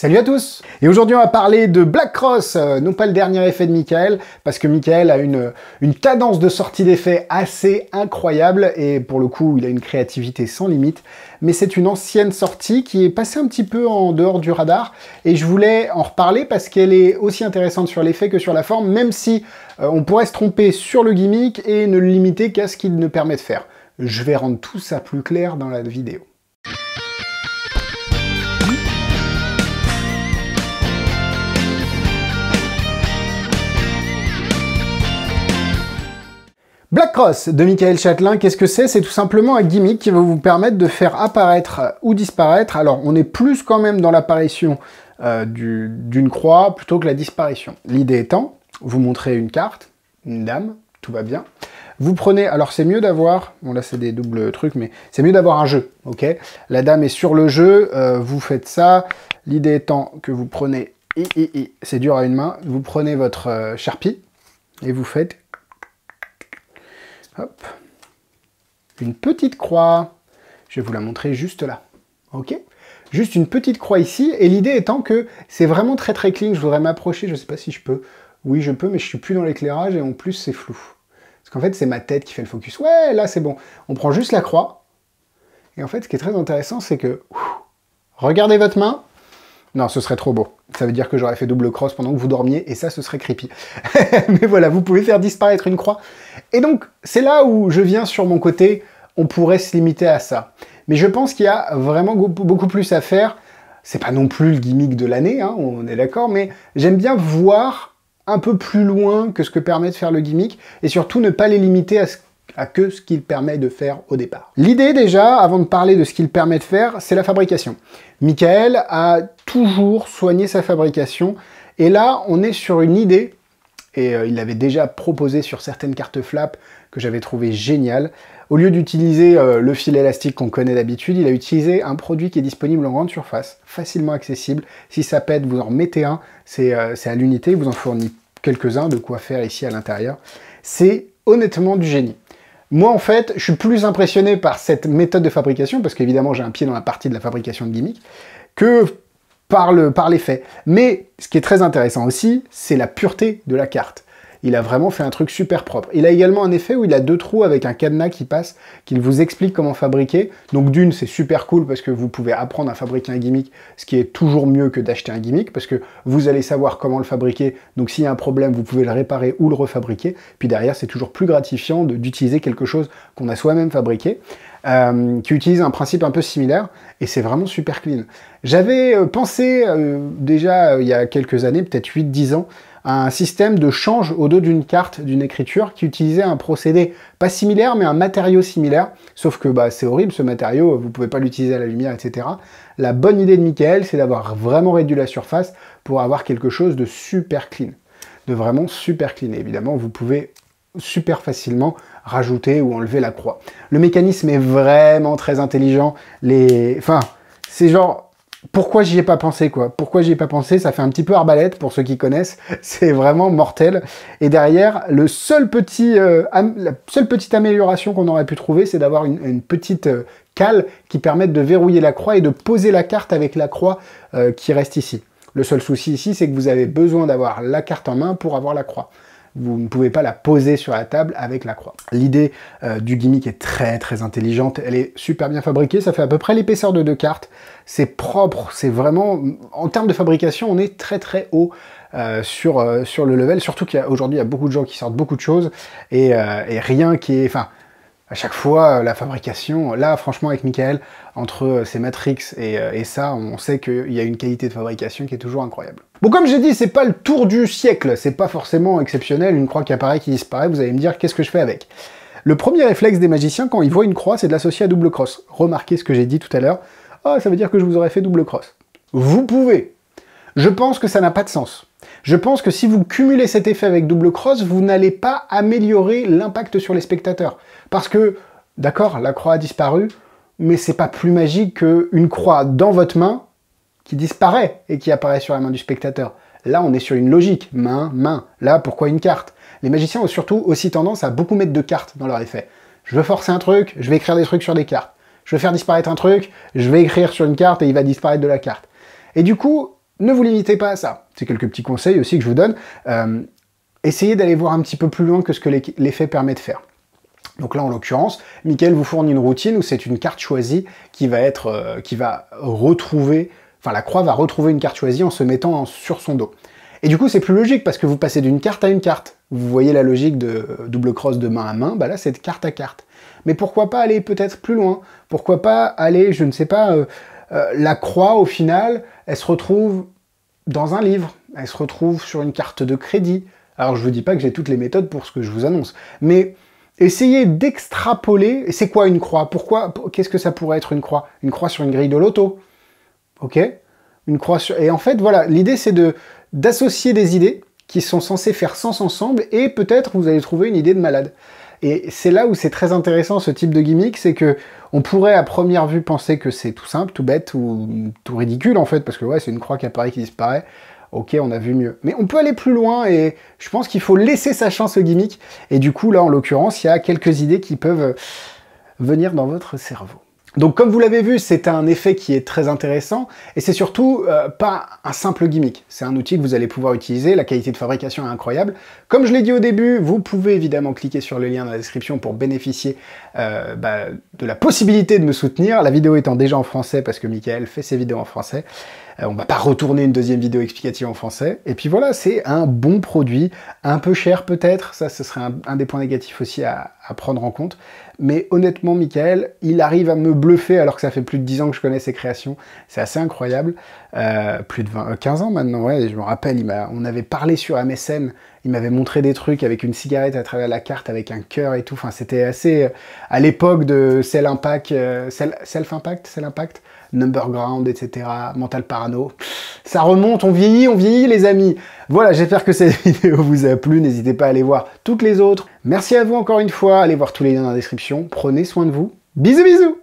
Salut à tous! Et aujourd'hui on va parler de Black Cross, non pas le dernier effet de Michael, parce que Michael a une cadence de sortie d'effets assez incroyable, et pour le coup il a une créativité sans limite, mais c'est une ancienne sortie qui est passée un petit peu en dehors du radar, et je voulais en reparler parce qu'elle est aussi intéressante sur l'effet que sur la forme, même si on pourrait se tromper sur le gimmick et ne le limiter qu'à ce qu'il ne permet de faire. Je vais rendre tout ça plus clair dans la vidéo. Black Cross de Michael Chatelain, qu'est-ce que c'est? C'est tout simplement un gimmick qui va vous permettre de faire apparaître ou disparaître. Alors, on est plus quand même dans l'apparition d'une croix plutôt que la disparition. L'idée étant, vous montrez une carte, une dame, tout va bien. Vous prenez, alors c'est mieux d'avoir, bon là c'est des doubles trucs, mais c'est mieux d'avoir un jeu, ok? La dame est sur le jeu, vous faites ça. L'idée étant que vous prenez, c'est dur à une main, vous prenez votre Sharpie et vous faites... Hop, une petite croix, je vais vous la montrer juste là, ok? Juste une petite croix ici, et l'idée étant que c'est vraiment très très clean, je voudrais m'approcher, je sais pas si je peux, oui je peux, mais je suis plus dans l'éclairage, et en plus c'est flou. Parce qu'en fait c'est ma tête qui fait le focus, ouais là c'est bon, on prend juste la croix, et en fait ce qui est très intéressant c'est que, regardez votre main, non ce serait trop beau. Ça veut dire que j'aurais fait double cross pendant que vous dormiez, et ça, ce serait creepy. Mais voilà, vous pouvez faire disparaître une croix. Et donc, c'est là où je viens sur mon côté, on pourrait se limiter à ça. Mais je pense qu'il y a vraiment beaucoup plus à faire. C'est pas non plus le gimmick de l'année, hein, on est d'accord, mais j'aime bien voir un peu plus loin que ce que permet de faire le gimmick, et surtout ne pas les limiter à que ce qu'il permet de faire au départ. L'idée déjà, avant de parler de ce qu'il permet de faire, c'est la fabrication. Michael a toujours soigné sa fabrication, et là on est sur une idée, et il l'avait déjà proposé sur certaines cartes flap que j'avais trouvé génial. Au lieu d'utiliser le fil élastique qu'on connaît d'habitude, il a utilisé un produit qui est disponible en grande surface, facilement accessible. Si ça pète, vous en remettez un, c'est à l'unité, vous en fournit quelques-uns, de quoi faire ici à l'intérieur. C'est honnêtement du génie. Moi, en fait, je suis plus impressionné par cette méthode de fabrication, parce qu'évidemment, j'ai un pied dans la partie de la fabrication de gimmicks, que par l'effet. Mais ce qui est très intéressant aussi, c'est la pureté de la carte. Il a vraiment fait un truc super propre. Il a également un effet où il a deux trous avec un cadenas qui passe, qui vous explique comment fabriquer. Donc d'une, c'est super cool parce que vous pouvez apprendre à fabriquer un gimmick, ce qui est toujours mieux que d'acheter un gimmick, parce que vous allez savoir comment le fabriquer. Donc s'il y a un problème, vous pouvez le réparer ou le refabriquer. Puis derrière, c'est toujours plus gratifiant d'utiliser quelque chose qu'on a soi-même fabriqué, qui utilise un principe un peu similaire, et c'est vraiment super clean. J'avais pensé déjà il y a quelques années, peut-être 8-10 ans, un système de change au dos d'une carte, d'une écriture, qui utilisait un procédé pas similaire, mais un matériau similaire, sauf que bah, c'est horrible ce matériau, vous pouvez pas l'utiliser à la lumière, etc. La bonne idée de Michael, c'est d'avoir vraiment réduit la surface pour avoir quelque chose de super clean, de vraiment super clean. Et évidemment, vous pouvez super facilement rajouter ou enlever la croix. Le mécanisme est vraiment très intelligent, enfin, c'est genre... Pourquoi j'y ai pas pensé, quoi? Pourquoi j'y ai pas pensé? Ça fait un petit peu arbalète, pour ceux qui connaissent. C'est vraiment mortel. Et derrière, la seule petite amélioration qu'on aurait pu trouver, c'est d'avoir une petite cale qui permette de verrouiller la croix et de poser la carte avec la croix qui reste ici. Le seul souci ici, c'est que vous avez besoin d'avoir la carte en main pour avoir la croix. Vous ne pouvez pas la poser sur la table avec la croix. L'idée du gimmick est très très intelligente, elle est super bien fabriquée, ça fait à peu près l'épaisseur de 2 cartes, c'est propre, c'est vraiment... En termes de fabrication, on est très très haut sur le level, surtout qu'aujourd'hui il y a beaucoup de gens qui sortent beaucoup de choses, et rien qui est... Enfin, à chaque fois, la fabrication, là franchement avec Michael, entre ces Matrix et ça, on sait qu'il y a une qualité de fabrication qui est toujours incroyable. Bon, comme j'ai dit, c'est pas le tour du siècle, c'est pas forcément exceptionnel, une croix qui apparaît, qui disparaît, vous allez me dire qu'est-ce que je fais avec. Le premier réflexe des magiciens quand ils voient une croix, c'est de l'associer à double cross. Remarquez ce que j'ai dit tout à l'heure, ah ça veut dire que je vous aurais fait double cross. Vous pouvez. Je pense que ça n'a pas de sens. Je pense que si vous cumulez cet effet avec double cross, vous n'allez pas améliorer l'impact sur les spectateurs. Parce que, d'accord, la croix a disparu, mais c'est pas plus magique qu'une croix dans votre main qui disparaît et qui apparaît sur la main du spectateur. Là, on est sur une logique, main, main. Là, pourquoi une carte? Les magiciens ont surtout aussi tendance à beaucoup mettre de cartes dans leur effet. Je veux forcer un truc, je vais écrire des trucs sur des cartes. Je veux faire disparaître un truc, je vais écrire sur une carte et il va disparaître de la carte. Et du coup, ne vous limitez pas à ça. C'est quelques petits conseils aussi que je vous donne. Essayez d'aller voir un petit peu plus loin que ce que l'effet permet de faire. Donc là, en l'occurrence, Mickaël vous fournit une routine où c'est une carte choisie qui va retrouver, enfin la croix va retrouver une carte choisie en se mettant sur son dos. Et du coup, c'est plus logique parce que vous passez d'une carte à une carte. Vous voyez la logique de double crosse de main à main, bah là c'est de carte à carte. Mais pourquoi pas aller peut-être plus loin? Pourquoi pas aller, je ne sais pas, la croix au final, elle se retrouve dans un livre, elle se retrouve sur une carte de crédit. Alors je vous dis pas que j'ai toutes les méthodes pour ce que je vous annonce, mais essayez d'extrapoler. Et c'est quoi une croix? Pourquoi? Qu'est-ce que ça pourrait être une croix? Une croix sur une grille de loto. Ok? Une croix sur... Et en fait, voilà, l'idée c'est d'associer des idées qui sont censées faire sens ensemble, et peut-être vous allez trouver une idée de malade. Et c'est là où c'est très intéressant ce type de gimmick, c'est que on pourrait à première vue penser que c'est tout simple, tout bête, ou tout ridicule en fait, parce que ouais, c'est une croix qui apparaît, qui disparaît. Ok, on a vu mieux. Mais on peut aller plus loin, et je pense qu'il faut laisser sa chance au gimmick. Et du coup, là, en l'occurrence, il y a quelques idées qui peuvent venir dans votre cerveau. Donc comme vous l'avez vu, c'est un effet qui est très intéressant, et c'est surtout pas un simple gimmick. C'est un outil que vous allez pouvoir utiliser, la qualité de fabrication est incroyable. Comme je l'ai dit au début, vous pouvez évidemment cliquer sur le lien dans la description pour bénéficier de la possibilité de me soutenir, la vidéo étant déjà en français parce que Mickaël fait ses vidéos en français. On va pas retourner une deuxième vidéo explicative en français. Et puis voilà, c'est un bon produit, un peu cher peut-être, ça ce serait un des points négatifs aussi à prendre en compte. Mais honnêtement, Mickaël, il arrive à me bluffer alors que ça fait plus de 10 ans que je connais ses créations. C'est assez incroyable. Plus de 15 ans maintenant, ouais, je me rappelle, on avait parlé sur MSN, il m'avait montré des trucs avec une cigarette à travers la carte, avec un cœur et tout. Enfin, c'était assez... à l'époque de Self-Impact, Number Ground, etc., Mental Parano. Ça remonte, on vieillit les amis. Voilà, j'espère que cette vidéo vous a plu. N'hésitez pas à aller voir toutes les autres. Merci à vous encore une fois. Allez voir tous les liens dans la description. Prenez soin de vous. Bisous bisous.